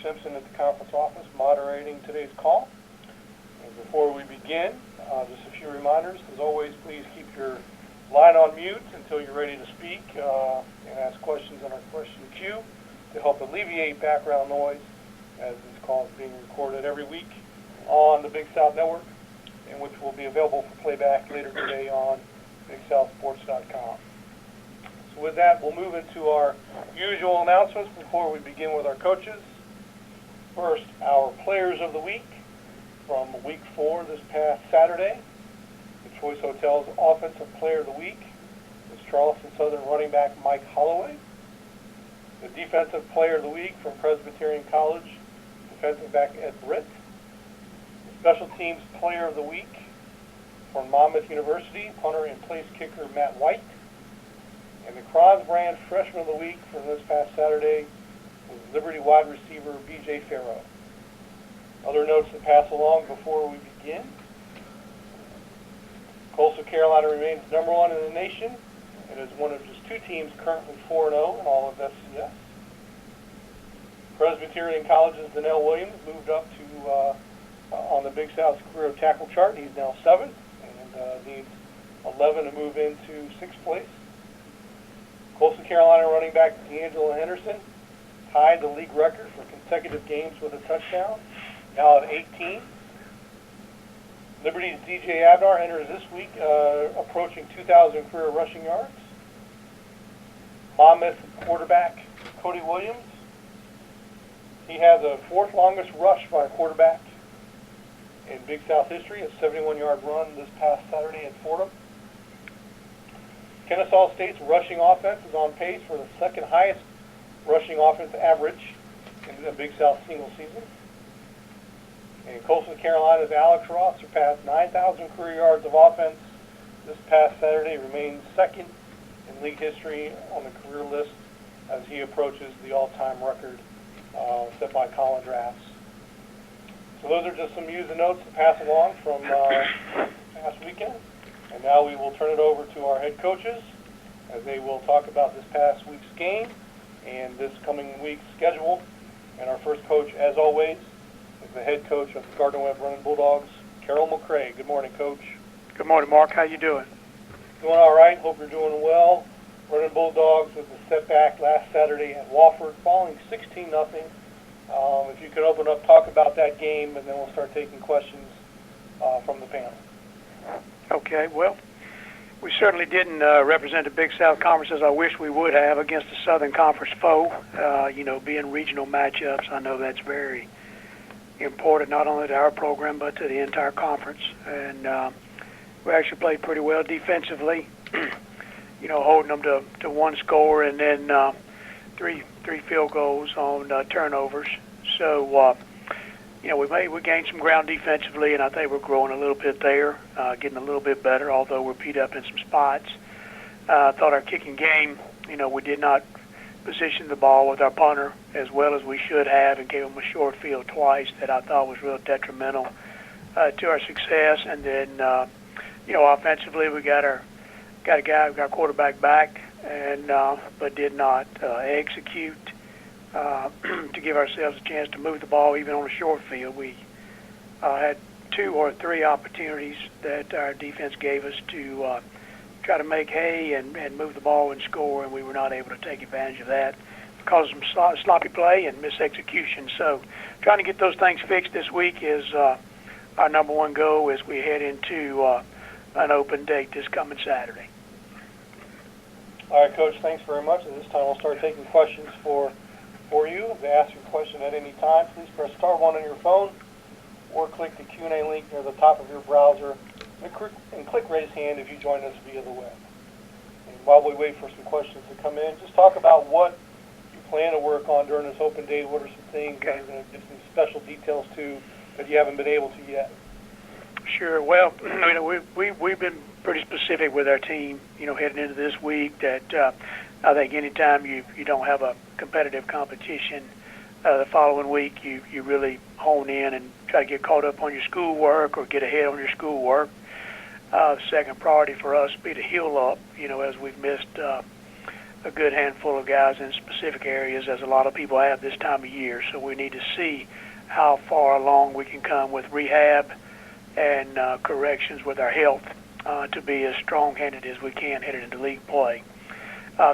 Simpson at the conference office moderating today's call. And before we begin, just a few reminders. As always, please keep your line on mute until you're ready to speak and ask questions in our question queue to help alleviate background noise, as this call is being recorded every week on the Big South Network, and which will be available for playback later today on BigSouthSports.com. So with that, we'll move into our usual announcements before we begin with our coaches. First, our players of the week from week 4 this past Saturday. The Choice Hotels Offensive Player of the Week is Charleston Southern running back Mike Holloway. The Defensive Player of the Week from Presbyterian College, defensive back Ed Britt. The Special Teams Player of the Week from Monmouth University, punter and place kicker Matt White. And the Kronz Brand Freshman of the Week from this past Saturday was Liberty wide receiver B.J. Farrow. Other notes to pass along before we begin. Coastal Carolina remains number 1 in the nation and is one of just 2 teams currently 4-0 in all of FCS. Presbyterian College's Donnell Williams moved up to on the Big South's career tackle chart. He's now 7th and needs 11 to move into 6th place. Coastal Carolina running back D'Angelo Henderson tied the league record for consecutive games with a touchdown, now at 18. Liberty's DJ Abnar enters this week approaching 2,000 career rushing yards. Monmouth quarterback Cody Williams, he had the 4th longest rush by a quarterback in Big South history, a 71-yard run this past Saturday at Fordham. Kennesaw State's rushing offense is on pace for the 2nd highest rushing offense average in the Big South single season. And Coastal Carolina's Alex Ross surpassed 9,000 career yards of offense this past Saturday, remains 2nd in league history on the career list as he approaches the all-time record set by Colin Drafts. So those are just some news and notes to pass along from past weekend. And now we will turn it over to our head coaches as they will talk about this past week's game and this coming week's schedule. And our first coach, as always, is the head coach of the Gardner-Webb Running Bulldogs, Carroll McCray. Good morning, Coach. Good morning, Mark. How you doing? Doing all right. Hope you're doing well. Running Bulldogs with a setback last Saturday at Wofford, falling 16-0. If you could open up, talk about that game, and then we'll start taking questions from the panel. Okay, well, we certainly didn't represent the Big South Conference as I wish we would have against the Southern Conference foe. Being regional matchups, I know that's very important not only to our program but to the entire conference. And we actually played pretty well defensively, holding them to 1 score and then 3 field goals on turnovers. So, we gained some ground defensively, and I think we're growing a little bit there, getting a little bit better, although we're beat up in some spots. I thought our kicking game, we did not position the ball with our punter as well as we should have, and gave him a short field twice that I thought was real detrimental to our success. And then, offensively, we got our quarterback back, and but did not execute to give ourselves a chance to move the ball even on a short field. We had 2 or 3 opportunities that our defense gave us to try to make hay and move the ball and score, and we were not able to take advantage of that because of some sloppy play and misexecution. So trying to get those things fixed this week is our number 1 goal as we head into an open date this coming Saturday. All right, Coach, thanks very much. At this time, we'll start taking questions for you. To ask your question at any time, please press *1 on your phone or click the Q&A link near the top of your browser and click raise hand if you join us via the web. And while we wait for some questions to come in, just talk about what you plan to work on during this open day. What are some things that you're going to give some special details to that you haven't been able to yet? Sure. Well, we've been pretty specific with our team, heading into this week that I think anytime you don't have a competitive competition the following week, you really hone in and try to get caught up on your schoolwork or get ahead on your schoolwork. Second priority for us would be to heal up, as we've missed a good handful of guys in specific areas, as a lot of people have this time of year. So we need to see how far along we can come with rehab and corrections with our health to be as strong-handed as we can headed into league play.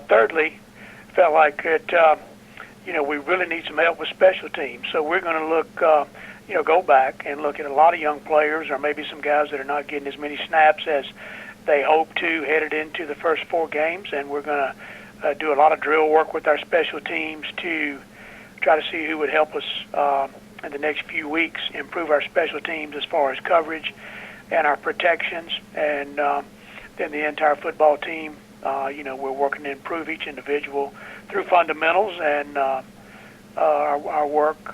Thirdly, felt like that we really need some help with special teams. So we're going to look, go back and look at a lot of young players, or maybe some guys that are not getting as many snaps as they hope to headed into the first 4 games, and we're going to do a lot of drill work with our special teams to try to see who would help us in the next few weeks improve our special teams as far as coverage and our protections, and then the entire football team. We're working to improve each individual through fundamentals and our work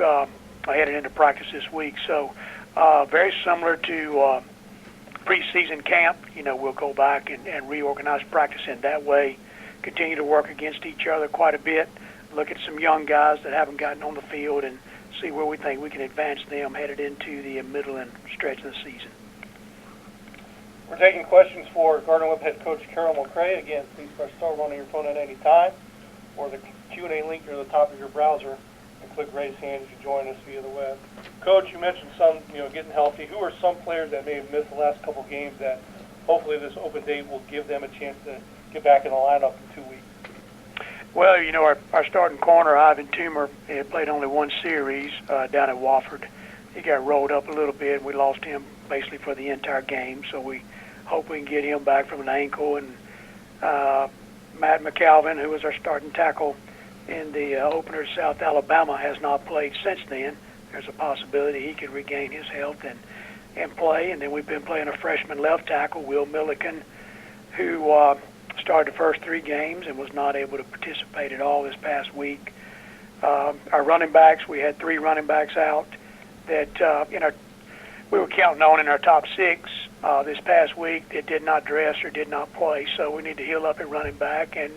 headed into practice this week. So very similar to preseason camp. We'll go back and reorganize practice in that way, continue to work against each other quite a bit, look at some young guys that haven't gotten on the field and see where we think we can advance them headed into the middle and stretch of the season. We're taking questions for Gardner-Webb head coach Carroll McCray. Again, please press star one on your phone at any time, or the Q&A link near the top of your browser, and click raise hand as you join us via the web. Coach, you mentioned some, getting healthy. Who are some players that may have missed the last couple games that hopefully this open date will give them a chance to get back in the lineup in 2 weeks? Well, our starting corner, Ivan Toomer, had played only one series down at Wofford. He got rolled up a little bit, and we lost him basically for the entire game. So we hope we can get him back from an ankle. And Matt McAlvin, who was our starting tackle in the opener at South Alabama, has not played since then. There's a possibility he could regain his health and play. And then we've been playing a freshman left tackle, Will Milliken, who started the first 3 games and was not able to participate at all this past week. Our running backs, we had 3 running backs out that we were counting on in our top 6 this past week that did not dress or did not play. So we need to heal up at running back. And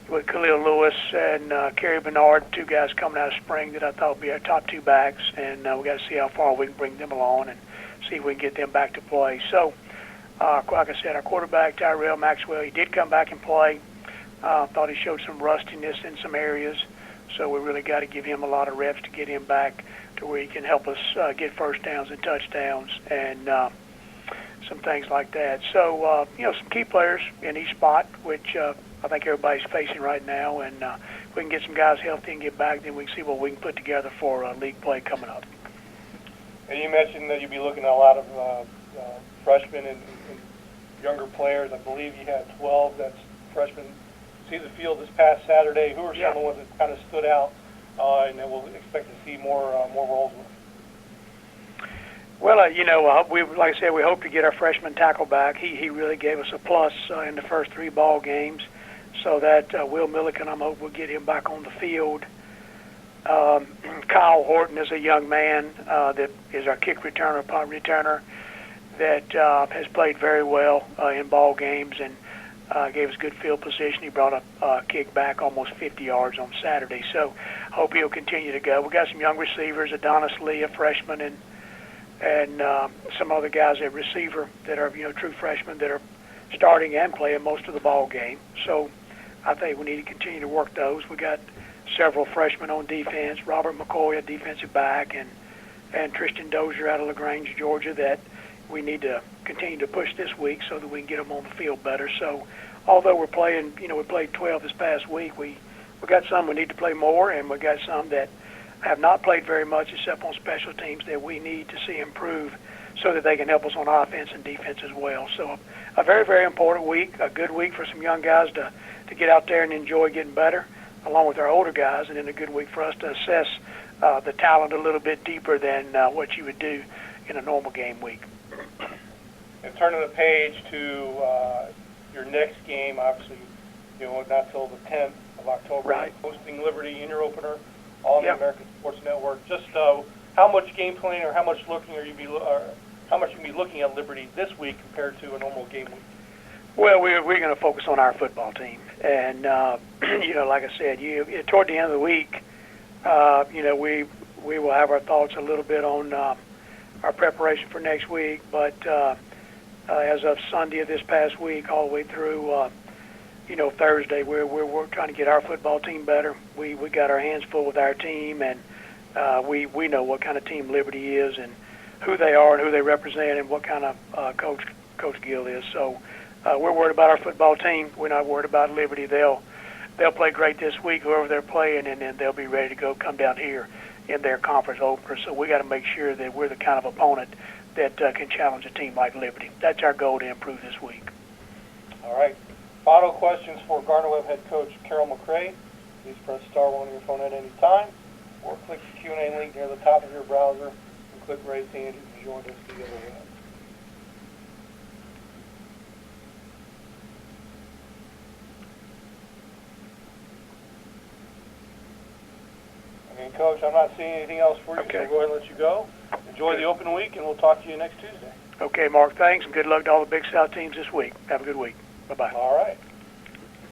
with Khalil Lewis and Kerry Bernard, 2 guys coming out of spring that I thought would be our top 2 backs. And we got to see how far we can bring them along and see if we can get them back to play. So, like I said, our quarterback, Tyrell Maxwell, he did come back and play. Thought he showed some rustiness in some areas. So we really got to give him a lot of reps to get him back to where he can help us get first downs and touchdowns and some things like that. So, some key players in each spot, which I think everybody's facing right now. And if we can get some guys healthy and get back, then we can see what we can put together for league play coming up. And you mentioned that you'd be looking at a lot of freshmen and younger players. I believe you had 12 that's freshmen see the field this past Saturday. Who are some of the ones that kind of stood out and that we'll expect to see more roles with? Well, like I said, we hope to get our freshman tackle back. He really gave us a plus in the first 3 ball games, so that Will Milliken, I'm hoping we'll get him back on the field. Kyle Horton is a young man that is our kick returner, punt returner, that has played very well in ball games and gave us good field position. He brought a kick back almost 50 yards on Saturday, so hope he'll continue to go. We got some young receivers, Adonis Lee, a freshman, and some other guys at receiver that are true freshmen that are starting and playing most of the ball game. So I think we need to continue to work those. We got several freshmen on defense, Robert McCoy, a defensive back, and Tristan Dozier out of LaGrange, Georgia, that we need to continue to push this week so that we can get them on the field better. So although we're playing, we played 12 this past week, we got some we need to play more, and we got some that have not played very much except on special teams that we need to see improve so that they can help us on offense and defense as well. So a very, very important week, a good week for some young guys to get out there and enjoy getting better, along with our older guys, and then a good week for us to assess the talent a little bit deeper than what you would do in a normal game week. And turning the page to your next game, obviously, not till the 10th of October, right. Hosting Liberty in your opener on the American Sports Network. Just how much game planning or how much looking are you be looking at Liberty this week compared to a normal game week? Well, we're going to focus on our football team, and like I said, toward the end of the week, we will have our thoughts a little bit on our preparation for next week. But as of Sunday of this past week, all the way through Thursday, we're trying to get our football team better. We got our hands full with our team, and we know what kind of team Liberty is and who they are and who they represent and what kind of Coach Gill is. So we're worried about our football team. We're not worried about Liberty. They'll play great this week, whoever they're playing, and then they'll be ready to go come down here in their conference opener. So we got to make sure that we're the kind of opponent that can challenge a team like Liberty. That's our goal to improve this week. All right. Final questions for Gardner-Webb head coach Carroll McCray. Please press star one on your phone at any time, or click the Q&A link near the top of your browser and click raise hand if you joined us via the web. And Coach, I'm not seeing anything else for you, Okay. so I'll go ahead and let you go. Enjoy the open week, and we'll talk to you next Tuesday. Okay, Mark, thanks, and good luck to all the Big South teams this week. Have a good week. Bye-bye. All right.